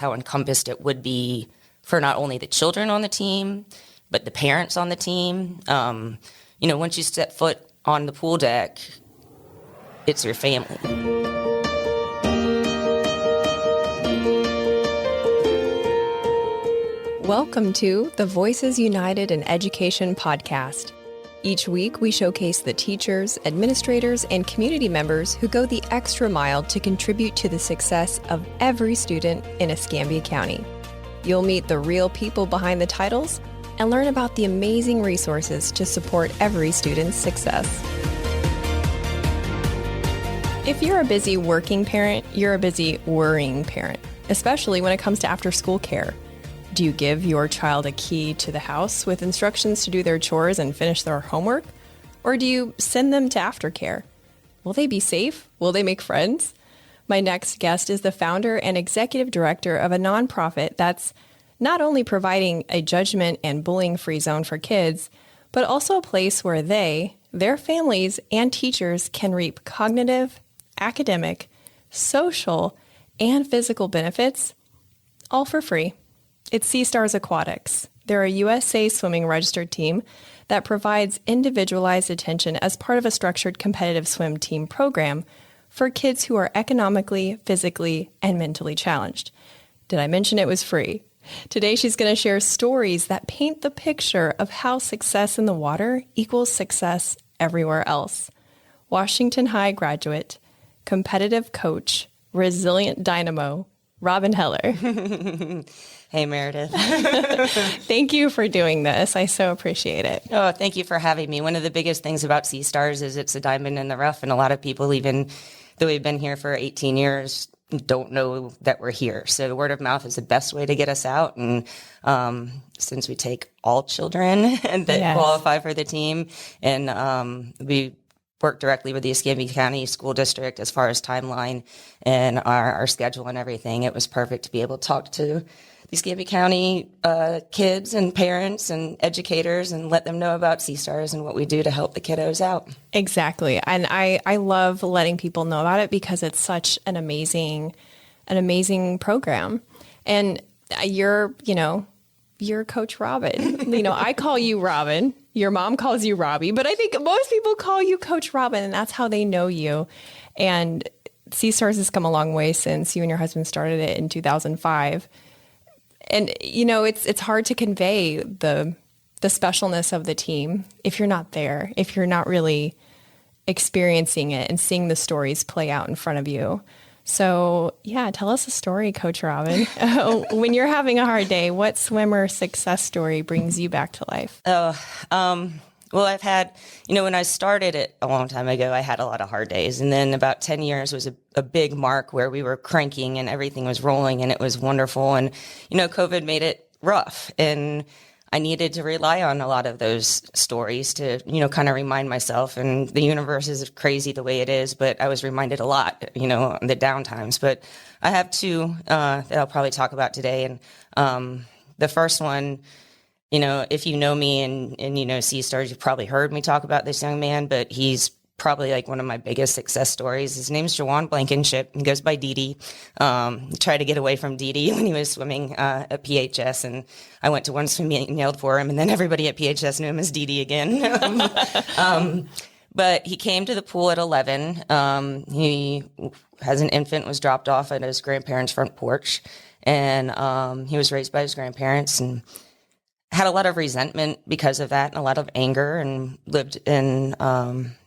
how encompassed it would be for not only the children on the team, but the parents on the team. Once you step foot on the pool deck, it's your family. Welcome to the Voices United in Education podcast. Each week, we showcase the teachers, administrators, and community members who go the extra mile to contribute to the success of every student in Escambia County. You'll meet the real people behind the titles and learn about the amazing resources to support every student's success. If you're a busy working parent, you're a busy worrying parent, especially when it comes to after-school care. Do you give your child a key to the house with instructions to do their chores and finish their homework? Or do you send them to Aftercare? Will they be safe? Will they make friends? My next guest is the founder and executive director of a nonprofit that's not only providing a judgment and bullying-free zone for kids, but also a place where they, their families, and teachers can reap cognitive, academic, social, and physical benefits, all for free. It's Seastars Aquatics. They're a USA swimming registered team that provides individualized attention as part of a structured competitive swim team program for kids who are economically, physically, and mentally challenged. Did I mention it was free? Today, she's going to share stories that paint the picture of how success in the water equals success everywhere else. Washington High graduate, competitive coach, resilient dynamo, Robin Heller. Hey, Meredith. Thank you for doing this. I so appreciate it. Oh, thank you for having me. One of the biggest things about Seastars is it's a diamond in the rough, and a lot of people, even though we've been here for 18 years, don't know that we're here. So the word of mouth is the best way to get us out. And since we take all children that qualify for the team, and we work directly with the Escambia County School District as far as timeline and our schedule and everything, it was perfect to be able to talk to the Escambia County kids and parents and educators and let them know about Seastars and what we do to help the kiddos out. Exactly. And I love letting people know about it because it's such an amazing program. And you're Coach Robin. I call you Robin. Your mom calls you Robbie, but I think most people call you Coach Robin, and that's how they know you. And Seastars has come a long way since you and your husband started it in 2005. And, it's hard to convey the specialness of the team if you're not there, if you're not really experiencing it and seeing the stories play out in front of you. So, tell us a story, Coach Robin. When you're having a hard day, what swimmer success story brings you back to life? Well, I've had, when I started it a long time ago, I had a lot of hard days. And then about 10 years was a big mark where we were cranking and everything was rolling and it was wonderful. And, COVID made it rough. And I needed to rely on a lot of those stories to, kind of remind myself. And the universe is crazy the way it is, but I was reminded a lot, on the down times. But I have two that I'll probably talk about today. And the first one, if you know me and you know Seastars, you've probably heard me talk about this young man, but he's probably like one of my biggest success stories. His name's Jawan Blankenship. He goes by Didi. Tried to get away from Didi when he was swimming at PHS, and I went to one swim meet and yelled for him, and then everybody at PHS knew him as Didi again. But he came to the pool at 11. He, as an infant, was dropped off at his grandparents' front porch, and he was raised by his grandparents and had a lot of resentment because of that and a lot of anger, and lived in,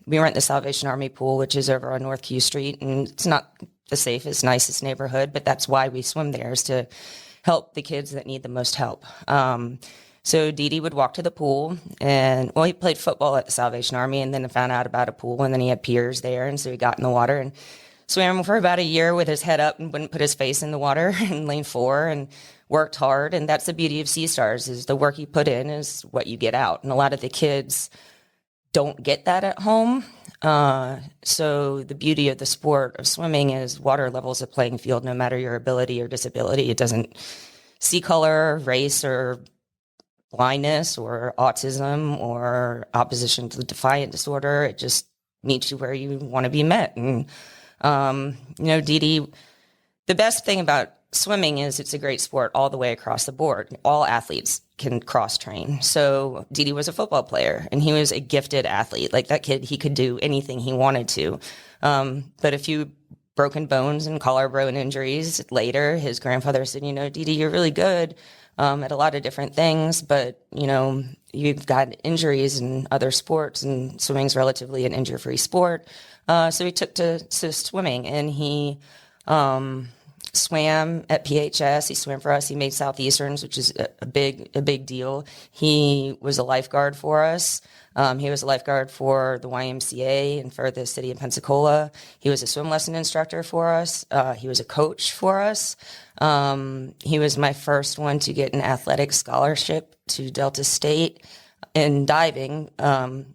we rent the Salvation Army pool, which is over on North Q Street, and it's not the safest, nicest neighborhood, but that's why we swim there, is to help the kids that need the most help. So Didi would walk to the pool, and, he played football at the Salvation Army, and then found out about a pool, and then he had peers there, and so he got in the water and swam for about a year with his head up and wouldn't put his face in the water in lane 4, and worked hard. And that's the beauty of Seastars, is the work you put in is what you get out. And a lot of the kids don't get that at home. So the beauty of the sport of swimming is water levels a playing field, no matter your ability or disability. It doesn't see color, race, or blindness, or autism, or opposition to defiant disorder. It just meets you where you want to be met. And, Didi, the best thing about swimming is, it's a great sport all the way across the board. All athletes can cross train. So Didi was a football player and he was a gifted athlete. Like that kid, he could do anything he wanted to. But a few broken bones and collarbone injuries later, his grandfather said, Didi, you're really good at a lot of different things, but, you've got injuries in other sports and swimming's relatively an injury-free sport. So he took to swimming and he swam at PHS. He swam for us. He made Southeasterns, which is a big deal. He was a lifeguard for us. He was a lifeguard for the YMCA and for the city of Pensacola. He was a swim lesson instructor for us. He was a coach for us. He was my first one to get an athletic scholarship to Delta State in diving.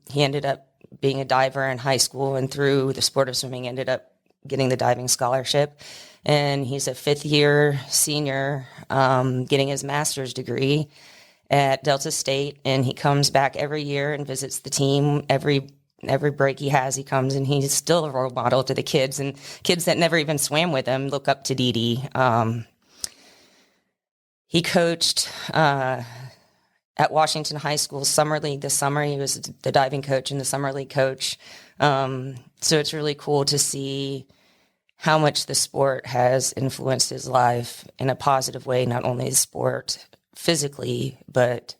He ended up being a diver in high school and through the sport of swimming ended up getting the diving scholarship. And he's a fifth-year senior getting his master's degree at Delta State, and he comes back every year and visits the team. Every break he has, he comes, and he's still a role model to the kids, and kids that never even swam with him look up to Didi. He coached at Washington High School Summer League this summer. He was the diving coach and the Summer League coach. So it's really cool to see how much the sport has influenced his life in a positive way, not only the sport physically, but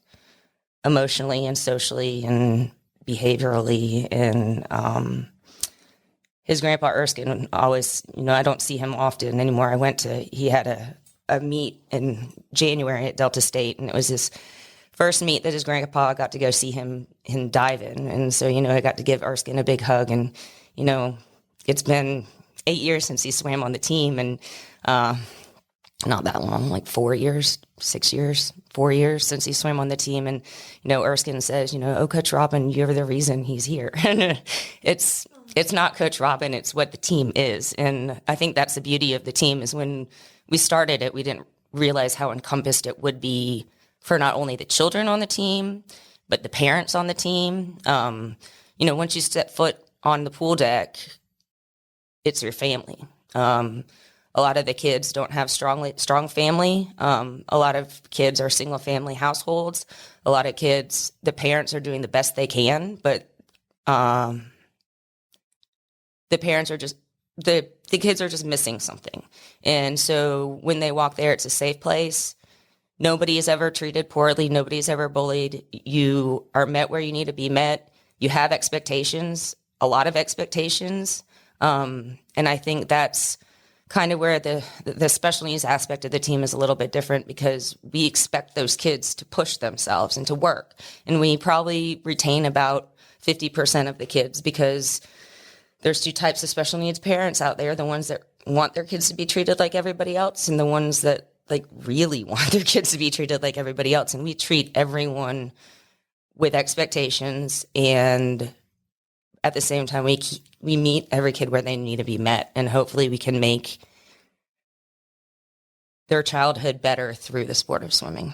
emotionally and socially and behaviorally. And his grandpa Erskine always, I don't see him often anymore. He had a meet in January at Delta State, and it was his first meet that his grandpa got to go see him dive in. And so, I got to give Erskine a big hug, and, it's been 8 years since he swam on the team, and not that long, like 4 years, 6 years, 4 years since he swam on the team. And, Erskine says, oh, Coach Robin, you're the reason he's here. And it's not Coach Robin, it's what the team is. And I think that's the beauty of the team is when we started it, we didn't realize how encompassed it would be for not only the children on the team, but the parents on the team. Once you step foot on the pool deck, it's your family. A lot of the kids don't have strong family. A lot of kids are single family households. A lot of kids, the parents are doing the best they can, but the parents are just, the kids are just missing something. And so when they walk there, it's a safe place. Nobody is ever treated poorly. Nobody's ever bullied. You are met where you need to be met. You have expectations, a lot of expectations. And I think that's kind of where the special needs aspect of the team is a little bit different because we expect those kids to push themselves and to work. And we probably retain about 50% of the kids because there's two types of special needs parents out there, the ones that want their kids to be treated like everybody else and the ones that really want their kids to be treated like everybody else. And we treat everyone with expectations, and at the same time, we meet every kid where they need to be met, and hopefully we can make their childhood better through the sport of swimming.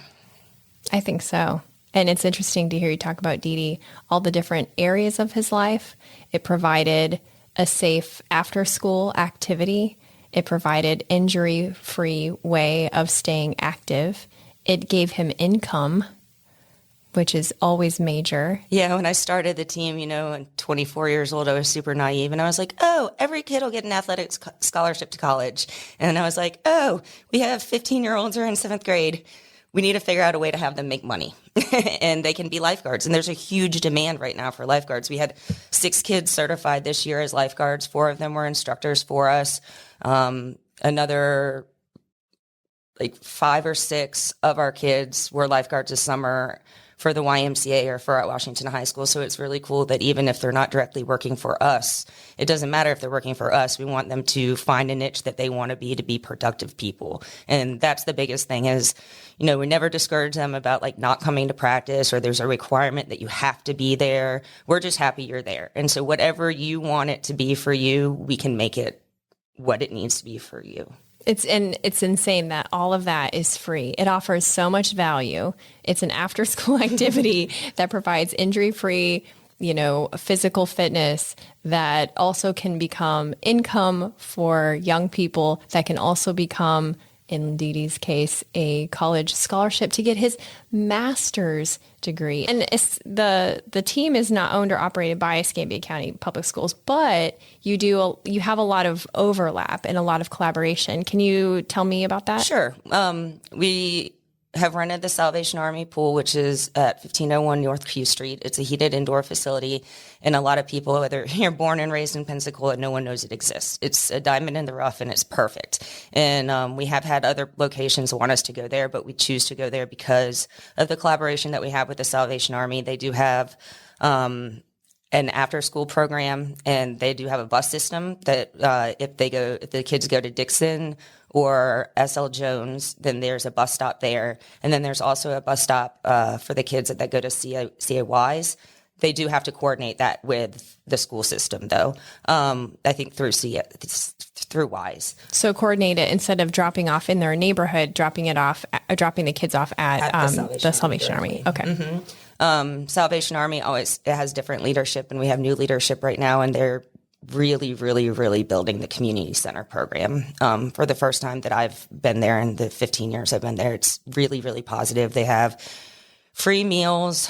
I think so. And it's interesting to hear you talk about Didi, all the different areas of his life. It provided a safe after-school activity. It provided injury-free way of staying active. It gave him income, which is always major. Yeah, when I started the team, and 24 years old, I was super naive. And I was like, oh, every kid will get an athletic scholarship to college. And I was like, oh, we have 15-year-olds who are in 7th grade. We need to figure out a way to have them make money. And they can be lifeguards. And there's a huge demand right now for lifeguards. We had 6 kids certified this year as lifeguards. 4 of them were instructors for us. Another 5 or 6 of our kids were lifeguards this summer for the YMCA or for at Washington High School. So it's really cool that even if they're not directly working for us, it doesn't matter if they're working for us. We want them to find a niche that they want to be productive people. And that's the biggest thing is, we never discourage them about not coming to practice or there's a requirement that you have to be there. We're just happy you're there. And so whatever you want it to be for you, we can make it what it needs to be for you. It's insane that all of that is free. It offers so much value. It's an after-school activity that provides injury-free, physical fitness that also can become income for young people, that can also become in Didi's case, a college scholarship to get his master's degree. And the team is not owned or operated by Escambia County Public Schools, but you have a lot of overlap and a lot of collaboration. Can you tell me about that? Sure. We have rented the Salvation Army pool, which is at 1501 North Q Street. It's a heated indoor facility, and a lot of people, whether you're born and raised in Pensacola, no one knows it exists. It's a diamond in the rough, and it's perfect. And we have had other locations want us to go there, but we choose to go there because of the collaboration that we have with the Salvation Army. They do have an after-school program, and they do have a bus system that if the kids go to Dixon or S.L. Jones, then there's a bus stop there. And then there's also a bus stop for the kids that go to CAYs. They do have to coordinate that with the school system, though, I think through WISE. So coordinate it instead of dropping off in their neighborhood, dropping the kids off at the Salvation Army. Okay. Mm-hmm. Salvation Army it has different leadership, and we have new leadership right now, and they're really, really, really building the community center program. For the first time that I've been there in the 15 years I've been there, it's really, really positive. They have free meals,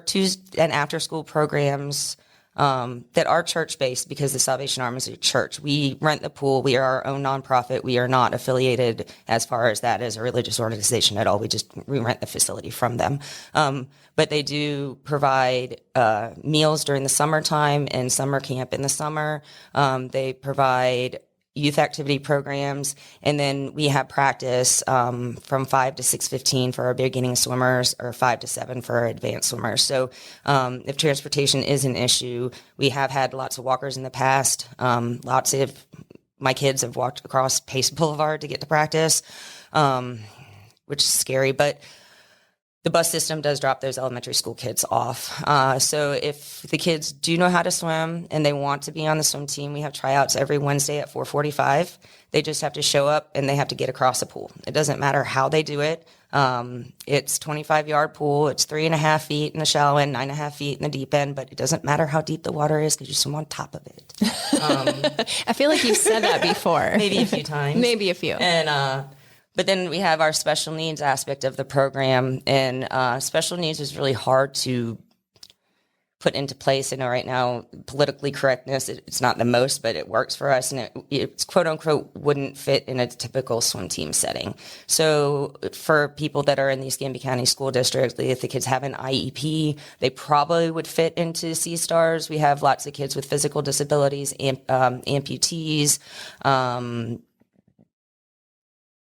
Tuesday and after school programs that are church based because the Salvation Army is a church. We rent the pool. We are our own nonprofit. We are not affiliated as far as that as a religious organization at all. We rent the facility from them. But they do provide meals during the summertime and summer camp in the summer. They provide youth activity programs, and then we have practice from 5 to 6:15 for our beginning swimmers, or 5 to 7 for our advanced swimmers. So if transportation is an issue, we have had lots of walkers in the past. Lots of my kids have walked across Pace Boulevard to get to practice, which is scary, but the bus system does drop those elementary school kids off. So if the kids do know how to swim and they want to be on the swim team, we have tryouts every Wednesday at 4:45. They just have to show up and they have to get across a pool. It doesn't matter how they do it. It's 25-yard pool. It's 3.5 feet in the shallow end, 9.5 feet in the deep end, but it doesn't matter how deep the water is because you swim on top of it. I feel like you've said that before. Maybe a few times. Maybe a few. And but then we have our special needs aspect of the program, and special needs is really hard to put into place. I know right now, politically correctness, it's not the most, but it works for us, and it's quote unquote wouldn't fit in a typical swim team setting. So for people that are in the Escambia County School District, if the kids have an IEP, they probably would fit into Seastars. We have lots of kids with physical disabilities, amputees,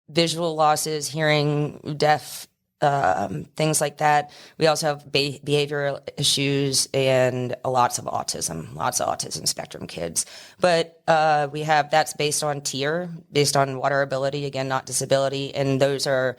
visual losses, hearing, deaf, things like that. We also have behavioral issues and lots of autism spectrum kids. But we have that's based on tier, based on water ability, again, not disability. And those are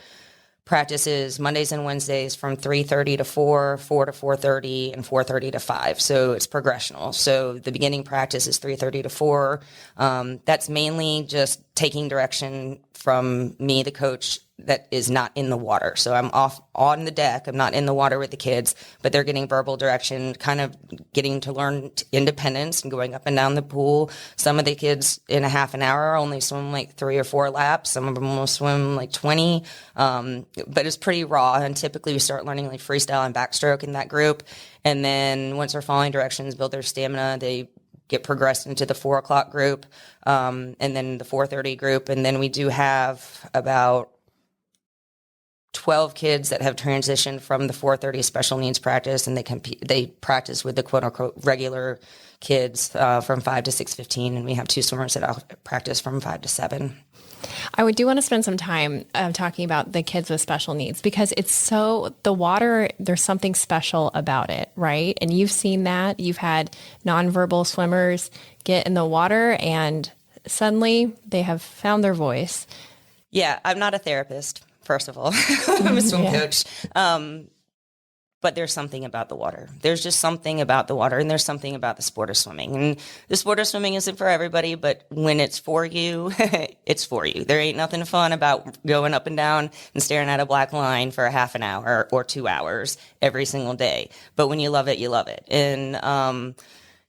practices Mondays and Wednesdays from 3:30 to 4, 4 to 4:30, and 4:30 to 5. So it's progressional. So the beginning practice is 3:30 to 4. That's mainly just taking direction from me, the coach, that is not in the water. So I'm off on the deck. I'm not in the water with the kids, but they're getting verbal direction, kind of getting to learn independence and going up and down the pool. Some of the kids in a half an hour only swim like 3 or 4 laps. Some of them will swim like 20. But it's pretty raw. And typically we start learning like freestyle and backstroke in that group. And then once they're following directions, build their stamina, they get progressed into the 4 o'clock group, and then the 4:30 group. And then we do have about 12 kids that have transitioned from the 4:30 special needs practice, and they practice with the quote unquote regular kids from 5 to 6:15, and we have 2 swimmers that practice from 5 to 7. I do want to spend some time talking about the kids with special needs, because the water, there's something special about it, right? And you've seen that. You've had nonverbal swimmers get in the water and suddenly they have found their voice. Yeah, I'm not a therapist, first of all. I'm a swim coach. But there's something about the water. There's just something about the water, and there's something about the sport of swimming. And the sport of swimming isn't for everybody, but when it's for you, it's for you. There ain't nothing fun about going up and down and staring at a black line for a half an hour or 2 hours every single day. But when you love it, you love it. And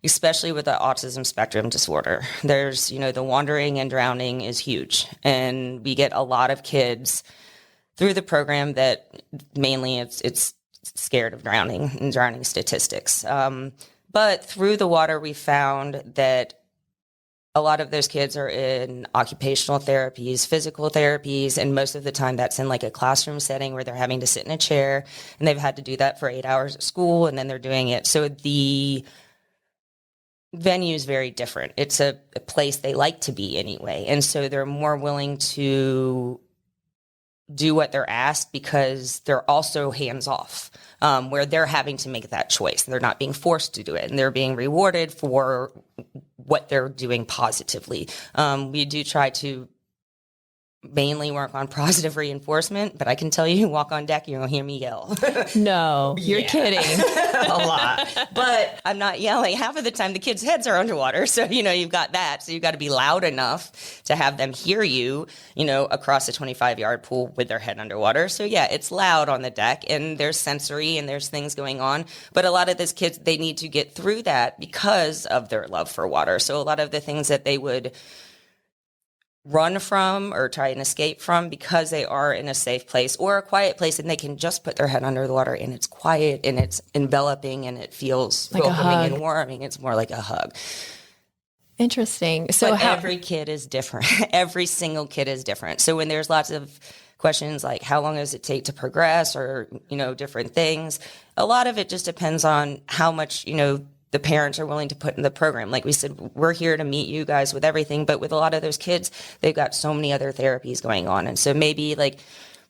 especially with the autism spectrum disorder. There's, the wandering and drowning is huge. And we get a lot of kids through the program that mainly it's scared of drowning and drowning statistics. But through the water, we found that a lot of those kids are in occupational therapies, physical therapies, and most of the time that's in like a classroom setting where they're having to sit in a chair, and they've had to do that for 8 hours at school, and then they're doing it. So the venue is very different. It's a place they like to be anyway, and so they're more willing to do what they're asked because they're also hands off, where they're having to make that choice. They're not being forced to do it, and they're being rewarded for what they're doing positively. We do try to mainly work on positive reinforcement, but I can tell you, walk on deck, you're going to hear me yell. No, you're kidding. A lot. But I'm not yelling. Half of the time, the kids' heads are underwater. So, you've got that. So you've got to be loud enough to have them hear you, across a 25-yard pool with their head underwater. So, yeah, it's loud on the deck, and there's sensory and there's things going on. But a lot of these kids, they need to get through that because of their love for water. So a lot of the things that they would run from or try and escape from, because they are in a safe place or a quiet place and they can just put their head under the water and it's quiet and it's enveloping and it feels like welcoming and warming. It's more like a hug. Interesting. So but every kid is different. Every single kid is different. So when there's lots of questions like how long does it take to progress or, different things, a lot of it just depends on how much, the parents are willing to put in the program. Like we said, we're here to meet you guys with everything, but with a lot of those kids, they've got so many other therapies going on. And so maybe like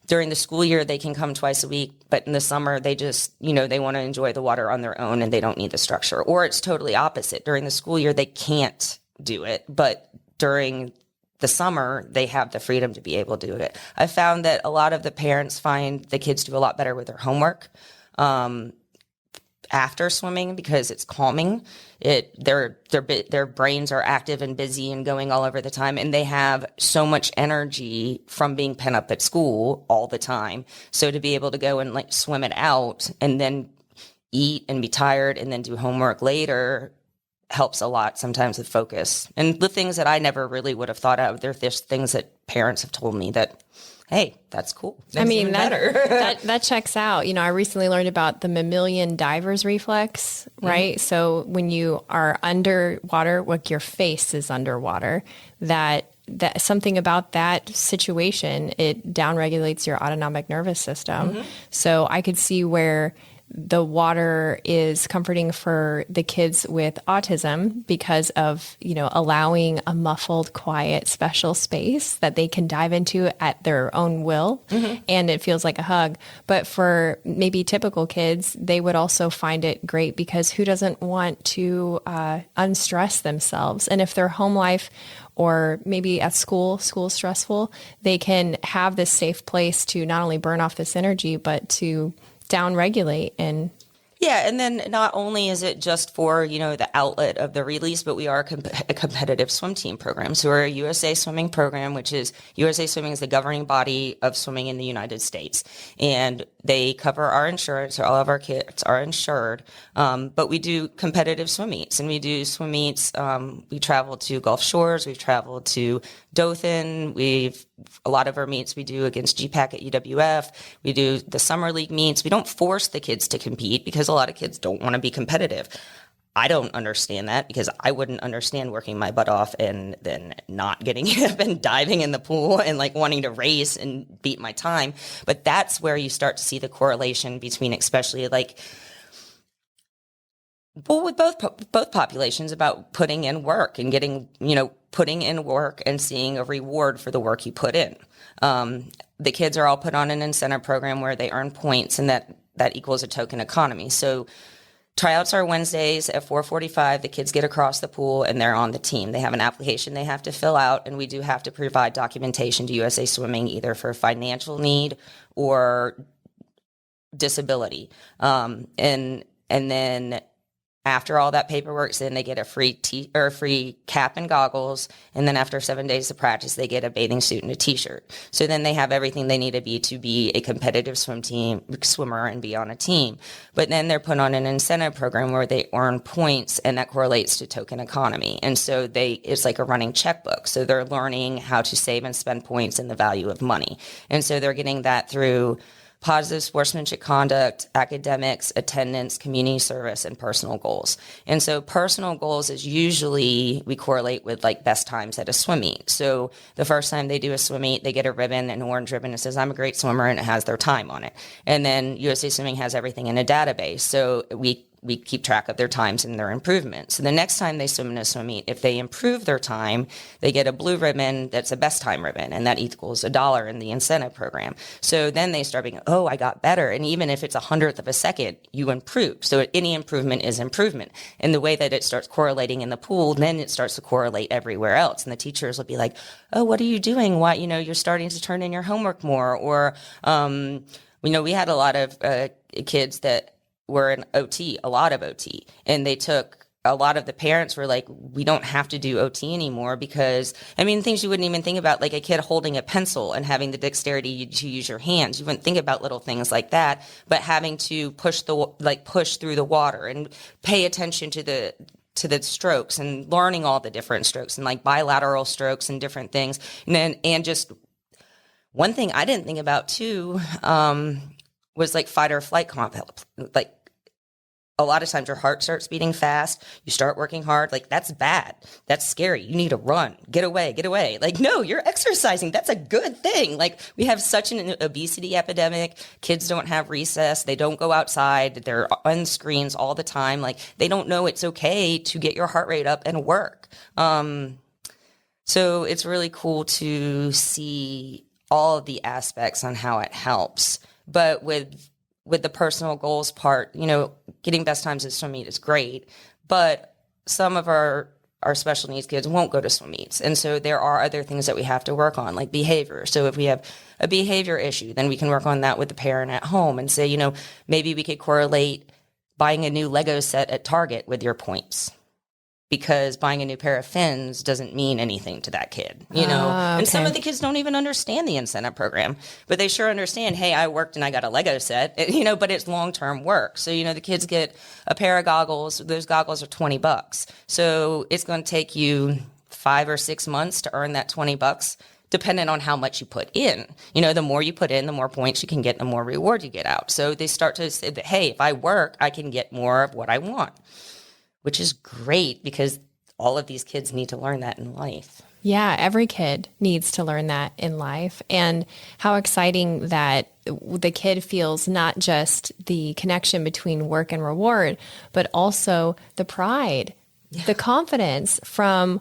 during the school year, they can come twice a week, but in the summer, they just, they want to enjoy the water on their own and they don't need the structure. Or it's totally opposite. During the school year, they can't do it, but during the summer, they have the freedom to be able to do it. I found that a lot of the parents find the kids do a lot better with their homework. After swimming because it's calming. Their brains are active and busy and going all over the time, and they have so much energy from being pent up at school all the time. So to be able to go and like swim it out and then eat and be tired and then do homework later helps a lot sometimes with focus. And the things that I never really would have thought of, they're just things that parents have told me that, hey, that's cool. That's that checks out. I recently learned about the mammalian diver's reflex, right? Mm-hmm. So when you are underwater, like your face is underwater, that something about that situation, it downregulates your autonomic nervous system. Mm-hmm. So I could see where the water is comforting for the kids with autism because of, allowing a muffled, quiet, special space that they can dive into at their own will. Mm-hmm. And it feels like a hug. But for maybe typical kids, they would also find it great because who doesn't want to unstress themselves? And if their home life or maybe at school stressful, they can have this safe place to not only burn off this energy, but to down-regulate. And then not only is it just for, the outlet of the release, but we are a competitive swim team program. So we're a USA Swimming program, which is USA Swimming is the governing body of swimming in the United States. And they cover our insurance, so all of our kids are insured. But we do competitive swim meets, and we do swim meets. We travel to Gulf Shores. We've traveled to Dothan. A lot of our meets we do against GPAC at UWF. We do the summer league meets. We don't force the kids to compete because a lot of kids don't want to be competitive. I don't understand that because I wouldn't understand working my butt off and then not getting up and diving in the pool and like wanting to race and beat my time. But that's where you start to see the correlation between, especially like, well, with both populations about putting in work and getting, putting in work and seeing a reward for the work you put in. The kids are all put on an incentive program where they earn points, and that equals a token economy. So tryouts are Wednesdays at 4:45. The kids get across the pool and they're on the team. They have an application they have to fill out, and we do have to provide documentation to USA Swimming either for financial need or disability. And then After all that paperwork's in, they get a free cap and goggles. And then after 7 days of practice, they get a bathing suit and a t-shirt. So then they have everything they need to be a competitive swimmer and be on a team. But then they're put on an incentive program where they earn points, and that correlates to token economy. And so it's like a running checkbook. So they're learning how to save and spend points and the value of money. And so they're getting that through positive sportsmanship conduct, academics, attendance, community service, and personal goals. And so personal goals is usually we correlate with like best times at a swim meet. So the first time they do a swim meet, they get a ribbon, an orange ribbon that says, I'm a great swimmer, and it has their time on it. And then USA Swimming has everything in a database. So we keep track of their times and their improvements. So the next time they swim in a swim meet, if they improve their time, they get a blue ribbon that's a best time ribbon, and that equals $1 in the incentive program. So then they start being, oh, I got better. And even if it's 100th of a second, you improve. So any improvement is improvement. And the way that it starts correlating in the pool, then it starts to correlate everywhere else. And the teachers will be like, oh, what are you doing? Why, you're starting to turn in your homework more. Or, we had a lot of kids that were in OT, a lot of OT. And a lot of the parents were like, we don't have to do OT anymore because, things you wouldn't even think about, like a kid holding a pencil and having the dexterity to use your hands. You wouldn't think about little things like that, but having to push through the water and pay attention to the strokes and learning all the different strokes and like bilateral strokes and different things. And just one thing I didn't think about too, was like fight or flight like, a lot of times your heart starts beating fast. You start working hard. Like, that's bad. That's scary. You need to run. Get away. Get away. Like, no, you're exercising. That's a good thing. Like, we have such an obesity epidemic. Kids don't have recess. They don't go outside. They're on screens all the time. Like, they don't know it's okay to get your heart rate up and work. So it's really cool to see all of the aspects on how it helps. But with the personal goals part, getting best times at swim meet is great, but some of our special needs kids won't go to swim meets. And so there are other things that we have to work on, like behavior. So if we have a behavior issue, then we can work on that with the parent at home and say, maybe we could correlate buying a new Lego set at Target with your points. Because buying a new pair of fins doesn't mean anything to that kid, Okay. And some of the kids don't even understand the incentive program, but they sure understand, hey, I worked and I got a Lego set, but it's long-term work. So, the kids get a pair of goggles. Those goggles are $20. So it's going to take you 5 or 6 months to earn that $20, depending on how much you put in. The more you put in, the more points you can get, the more reward you get out. So they start to say that, hey, if I work, I can get more of what I want. Which is great because all of these kids need to learn that in life. Yeah, every kid needs to learn that in life. And how exciting that the kid feels not just the connection between work and reward, but also the pride, the confidence from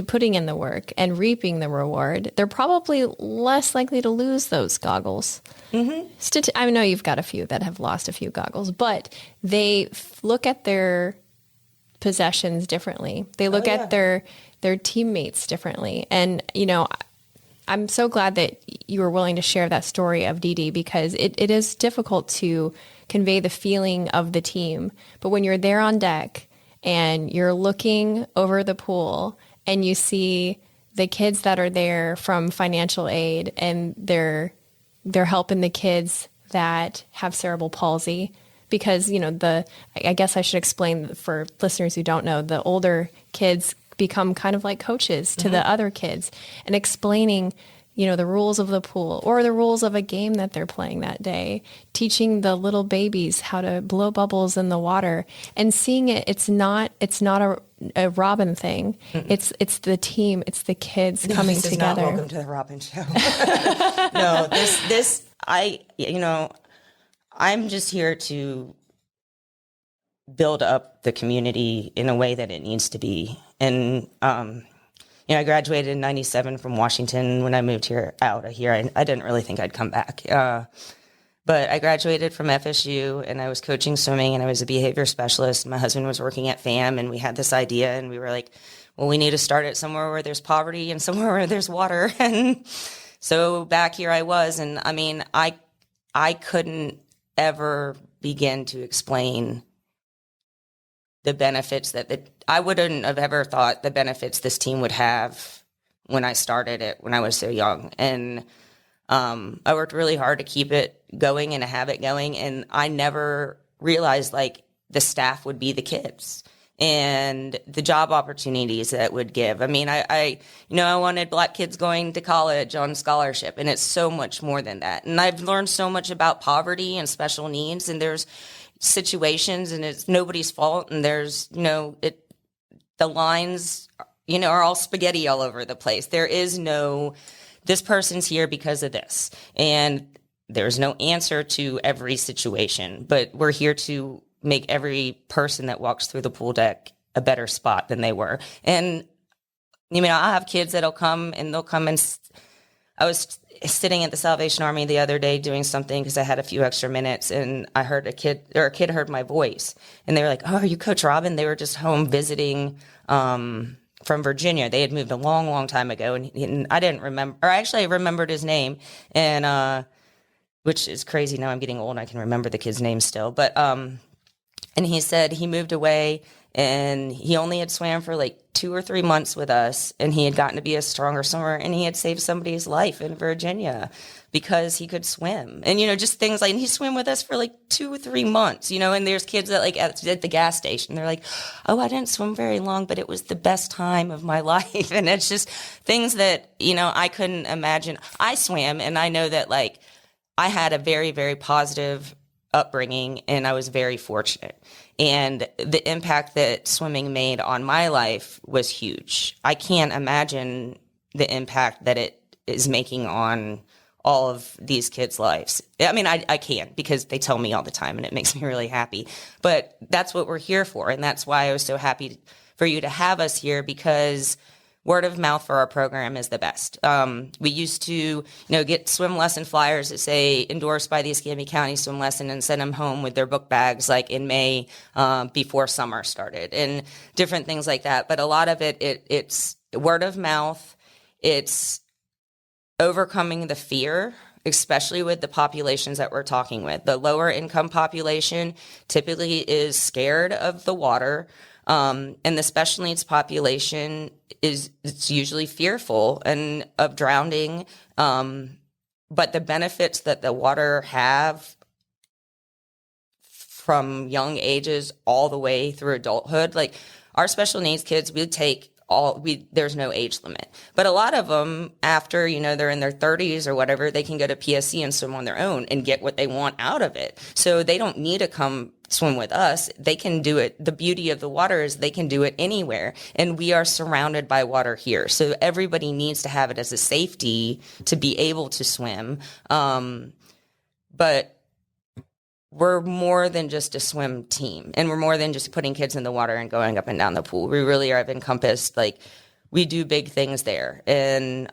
putting in the work and reaping the reward. They're probably less likely to lose those goggles. Mm-hmm. I know you've got a few that have lost a few goggles, but they look at their possessions differently. They look at their teammates differently. And, I'm so glad that you were willing to share that story of Dee Dee because it is difficult to convey the feeling of the team. But when you're there on deck and you're looking over the pool and you see the kids that are there from financial aid and they're helping the kids that have cerebral palsy, because, I guess I should explain for listeners who don't know, the older kids become kind of like coaches to the other kids and explaining, the rules of the pool or the rules of a game that they're playing that day, teaching the little babies how to blow bubbles in the water and seeing it's not a Robin thing. Mm-mm. It's the team. It's the kids coming this together. Is not welcome to the Robin show. No, I'm just here to build up the community in a way that it needs to be. And, I graduated in 97 from Washington. When I moved out of here, I didn't really think I'd come back. But I graduated from FSU and I was coaching swimming and I was a behavior specialist. My husband was working at FAM and we had this idea and we were like, well, we need to start it somewhere where there's poverty and somewhere where there's water. And so back here I was, and I couldn't ever begin to explain the benefits I wouldn't have ever thought the benefits this team would have when I started it when I was so young. And I worked really hard to keep it going and to have it going. And I never realized like the staff would be the kids and the job opportunities that it would give. I mean, I wanted Black kids going to college on scholarship, and it's so much more than that. And I've learned so much about poverty and special needs, and there's situations, and it's nobody's fault. And there's, the lines, are all spaghetti all over the place. There is no, this person's here because of this. And there's no answer to every situation, but we're here to make every person that walks through the pool deck a better spot than they were. And, I have kids that'll come and I was sitting at the Salvation Army the other day doing something because I had a few extra minutes, and I heard a kid heard my voice, and they were like, "Oh, are you Coach Robin?" They were just home visiting from Virginia. They had moved a long, long time ago, and I didn't remember, or actually I remembered his name, and which is crazy. Now I'm getting old and I can remember the kid's name still. But and he said he moved away and he only had swam for like 2 or 3 months with us, and he had gotten to be a stronger swimmer, and he had saved somebody's life in Virginia because he could swim. And, just things like, and he swam with us for like 2 or 3 months, and there's kids that like at the gas station, they're like, "Oh, I didn't swim very long, but it was the best time of my life." And it's just things that, I couldn't imagine. I swam, and I know that like I had a very, very positive upbringing, and I was very fortunate. And the impact that swimming made on my life was huge. I can't imagine the impact that it is making on all of these kids' lives. I mean, I can, because they tell me all the time, and it makes me really happy. But that's what we're here for, and that's why I was so happy for you to have us here, because word of mouth for our program is the best. We used to, get swim lesson flyers that say endorsed by the Escambia County Swim Lesson, and send them home with their book bags like in May before summer started, and different things like that. But a lot of it's word of mouth. It's overcoming the fear, especially with the populations that we're talking with. The lower income population typically is scared of the water. And the special needs population it's usually fearful and of drowning. But the benefits that the water have from young ages all the way through adulthood, like our special needs kids, there's no age limit. But a lot of them, after, they're in their 30s or whatever, they can go to PSC and swim on their own and get what they want out of it. So they don't need to come swim with us. They can do it. The beauty of the water is they can do it anywhere. And we are surrounded by water here. So everybody needs to have it as a safety to be able to swim. But we're more than just a swim team, and we're more than just putting kids in the water and going up and down the pool. We really are encompassed, like we do big things there. And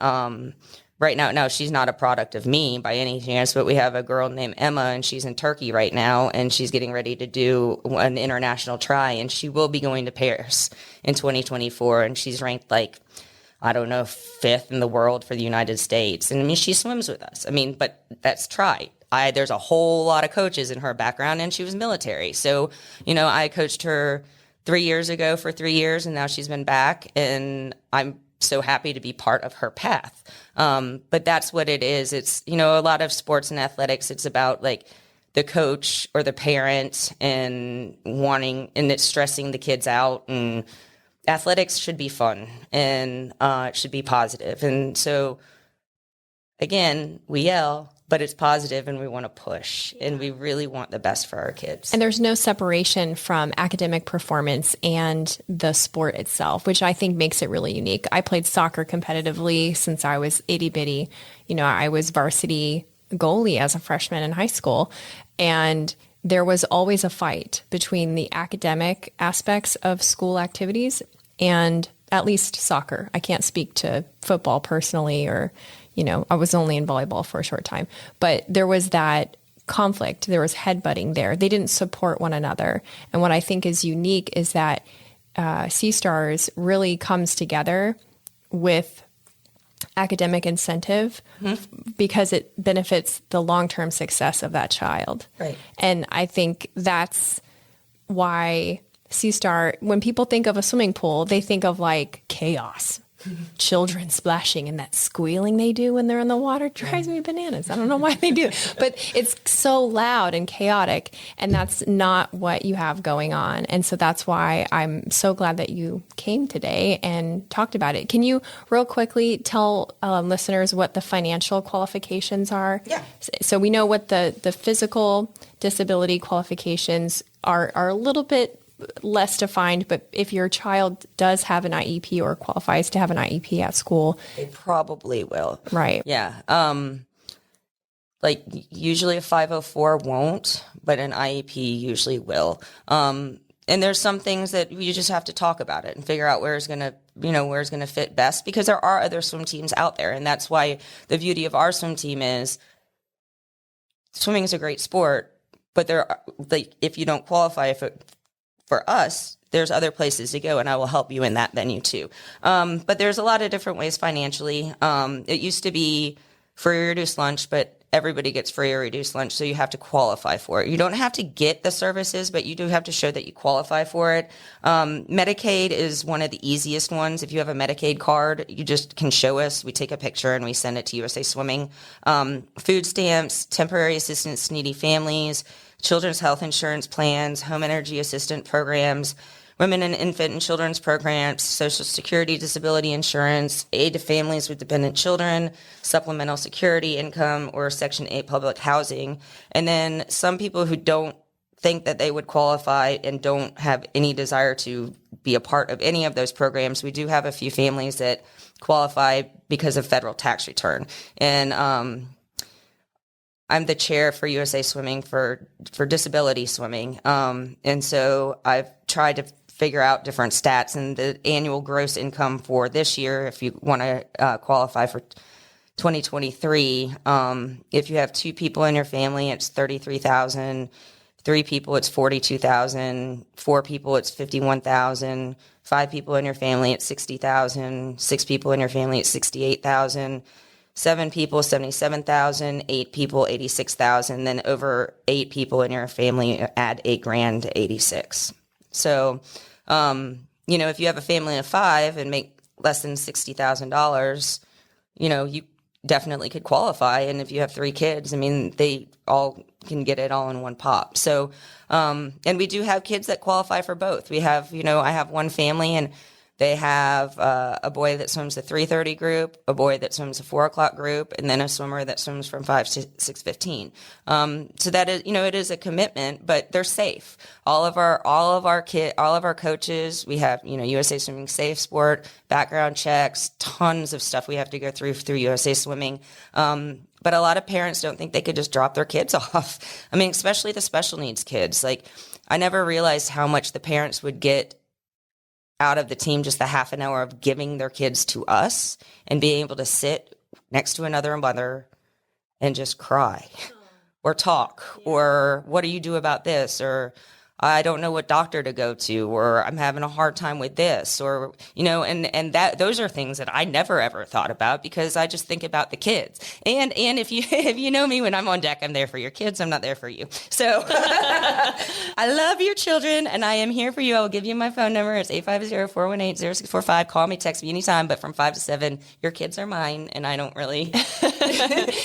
right now, she's not a product of me by any chance, but we have a girl named Emma, and she's in Turkey right now, and she's getting ready to do an international try, and she will be going to Paris in 2024, and she's ranked like, I don't know, 5th in the world for the United States. And I mean, she swims with us. I mean, but that's try. There's a whole lot of coaches in her background, and she was military. So, I coached her 3 years ago for 3 years, and now she's been back, and I'm so happy to be part of her path. But that's what it is. It's, a lot of sports and athletics, it's about like the coach or the parent and it's stressing the kids out. And athletics should be fun, and it should be positive. And so, again, we yell, but it's positive, and we want to push, and we really want the best for our kids. And there's no separation from academic performance and the sport itself, which I think makes it really unique. I played soccer competitively since I was itty bitty. I was varsity goalie as a freshman in high school, and there was always a fight between the academic aspects of school activities and at least soccer. I can't speak to football personally, or I was only in volleyball for a short time, but there was that conflict. There was headbutting there. They didn't support one another. And what I think is unique is that Seastars really comes together with academic incentive because it benefits the long-term success of that child. Right. And I think that's why Seastar, when people think of a swimming pool, they think of like chaos. Children splashing and that squealing they do when they're in the water drives me bananas. I don't know why they do it, but it's so loud and chaotic, and that's not what you have going on. And so that's why I'm so glad that you came today and talked about it. Can you real quickly tell listeners what the financial qualifications are? Yeah. So we know what the physical disability qualifications are a little bit less defined, but if your child does have an IEP or qualifies to have an IEP at school, they probably will. Right. Yeah. Like usually a 504 won't, but an IEP usually will. And there's some things that you just have to talk about it and figure out where's going to fit best, because there are other swim teams out there. And that's why the beauty of our swim team is swimming is a great sport, but there are, like, if you don't qualify for us, there's other places to go, and I will help you in that venue too. But there's a lot of different ways financially. It used to be free or reduced lunch, but everybody gets free or reduced lunch, so you have to qualify for it. You don't have to get the services, but you do have to show that you qualify for it. Medicaid is one of the easiest ones. If you have a Medicaid card, you just can show us. We take a picture and we send it to USA Swimming. Food stamps, temporary assistance to needy families, children's health insurance plans, home energy assistant programs, women and infant and children's programs, Social Security disability insurance, aid to families with dependent children, supplemental security income, or Section 8 public housing. And then some people who don't think that they would qualify and don't have any desire to be a part of any of those programs, we do have a few families that qualify because of federal tax return. And I'm the chair for USA Swimming for disability swimming. And so I've tried to figure out different stats, and the annual gross income for this year, if you want to qualify for 2023, if you have 2 people in your family, it's $33,000. 3 people, it's $42,000. 4 people, it's $51,000. 5 people in your family, it's $60,000. 6 people in your family, it's $68,000. 7 people, $77,000. 8 people, $86,000. Then over 8 people in your family, add $8,000 to $86,000. So, if you have a family of 5 and make less than $60,000, you definitely could qualify. And if you have 3 kids, I mean, they all can get it all in one pop. So, and we do have kids that qualify for both. We have, I have one family, and they have a boy that swims the 3:30 group, a boy that swims the 4 o'clock group, and then a swimmer that swims from 5 to 6:15. So that is, it is a commitment, but they're safe. All of our coaches, we have, USA Swimming Safe Sport, background checks, tons of stuff we have to go through USA Swimming. But a lot of parents don't think they could just drop their kids off. I mean, especially the special needs kids. Like, I never realized how much the parents would get out of the team, just the half an hour of giving their kids to us and being able to sit next to another mother and just cry or talk, or what do you do about this? Or I don't know what doctor to go to, or I'm having a hard time with this, or, and that, those are things that I never ever thought about, because I just think about the kids. And if you know me, when I'm on deck, I'm there for your kids. I'm not there for you. So I love your children, and I am here for you. I will give you my phone number. It's 850-418-0645. Call me, text me anytime, but from 5 to 7, your kids are mine, and I don't really.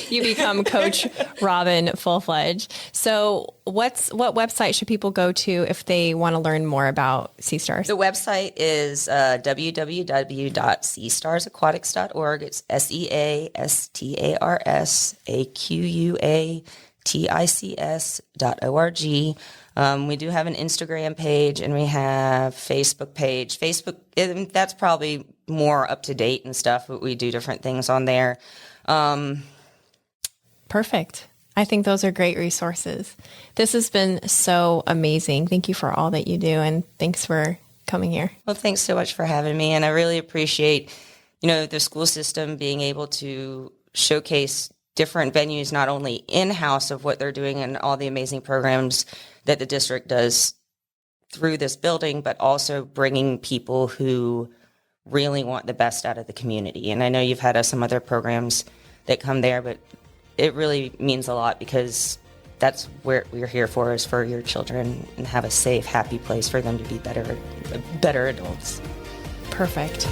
You become Coach Robin full-fledged. So what website should people go to if they want to learn more about Seastars? The website is www.seastarsaquatics.org. It's SEASTARSAQUATICS.org. We do have an Instagram page, and we have Facebook page. Facebook, that's probably more up to date and stuff, but we do different things on there. Perfect. I think those are great resources. This has been so amazing. Thank you for all that you do, and thanks for coming here. Well, thanks so much for having me, and I really appreciate, the school system being able to showcase different venues, not only in-house of what they're doing and all the amazing programs that the district does through this building, but also bringing people who really want the best out of the community. And I know you've had some other programs that come there, but it really means a lot, because that's where we're here for, is for your children, and have a safe, happy place for them to be better adults. Perfect.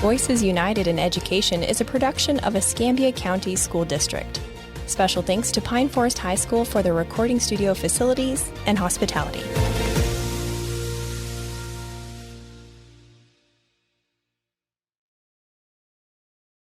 Voices United in Education is a production of Escambia County School District. Special thanks to Pine Forest High School for their recording studio facilities and hospitality.